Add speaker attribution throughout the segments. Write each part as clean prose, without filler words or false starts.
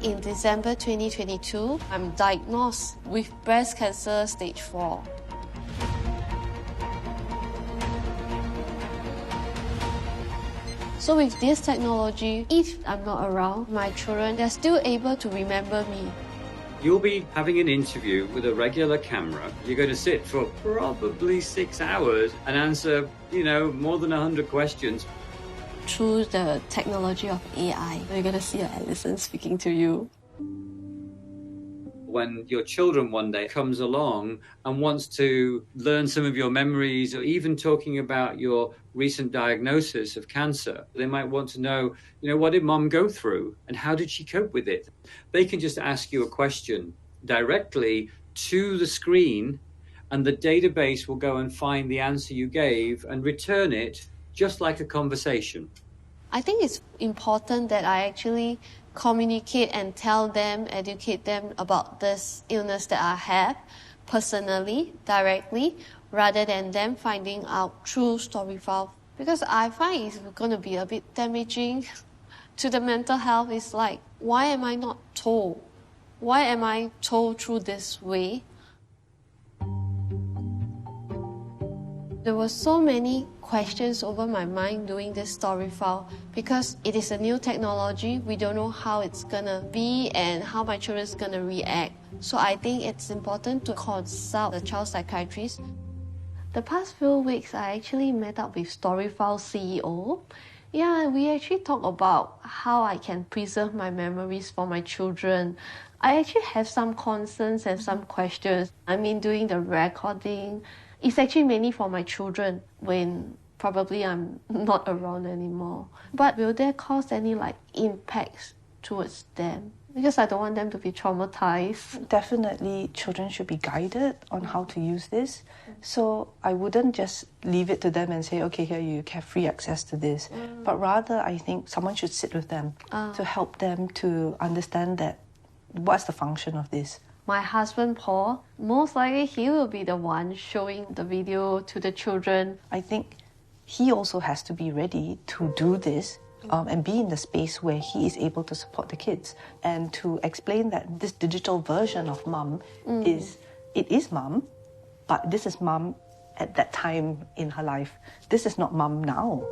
Speaker 1: in December 2022, I'm diagnosed with breast cancer stage 4. So with this technology, if I'm not around, my children, they're still able to remember me.
Speaker 2: You'll be having an interview with a regular camera. You're going to sit for probably 6 hours and answer, more than 100 questions.
Speaker 1: Through the technology of AI, you're going to see Alison speaking to you.
Speaker 2: When your children one day comes along and wants to learn some of your memories or even talking about your recent diagnosis of cancer, they might want to know, what did mom go through and how did she cope with it? They can just ask you a question directly to the screen and the database will go and find the answer you gave and return it just like a conversation.
Speaker 1: I think it's important that I actually communicate and tell them, educate them about this illness that I have personally, directly, rather than them finding out through Storyfile. Because I find it's going to be a bit damaging to the mental health. It's like, why am I not told? Why am I told through this way? There were so many questions over my mind doing this Storyfile because it is a new technology. We don't know how it's gonna be and how my children's gonna react. So I think it's important to consult the child psychiatrist. The past few weeks, I actually met up with Storyfile CEO. Yeah, we actually talked about how I can preserve my memories for my children. I actually have some concerns and some questions. Doing the recording, it's actually mainly for my children when probably I'm not around anymore. But will there cause any impacts towards them? Because I don't want them to be traumatized.
Speaker 3: Definitely, children should be guided on how to use this. So I wouldn't just leave it to them and say, okay, here you have free access to this. But rather, I think someone should sit with them to help them to understand that what's the function of this.
Speaker 1: My husband, Paul, most likely he will be the one showing the video to the children.
Speaker 3: I think he also has to be ready to do this and be in the space where he is able to support the kids and to explain that this digital version of mum is mum, but this is mum at that time in her life. This is not mum now.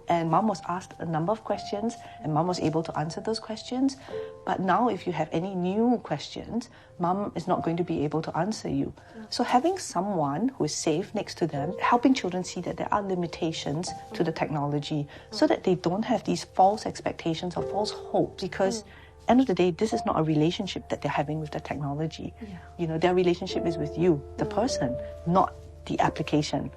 Speaker 3: And mom was asked a number of questions and mom was able to answer those questions. But now if you have any new questions, mom is not going to be able to answer you. So having someone who is safe next to them, helping children see that there are limitations to the technology so that they don't have these false expectations or false hopes, because end of the day, this is not a relationship that they're having with the technology. Their relationship is with you, the person, not the application.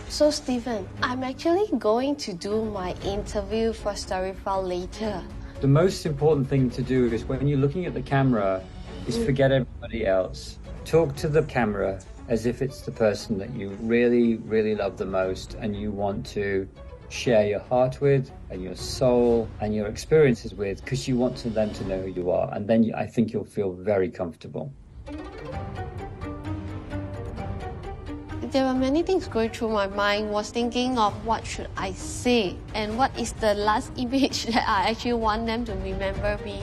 Speaker 1: So Stephen, I'm actually going to do my interview for Storyfile later.
Speaker 2: The most important thing to do is when you're looking at the camera is forget everybody else. Talk to the camera as if it's the person that you really, really love the most and you want to share your heart with and your soul and your experiences with, because you want them to know who you are, and then I think you'll feel very comfortable.
Speaker 1: There were many things going through my mind. Was thinking of what should I say and what is the last image that I actually want them to remember me.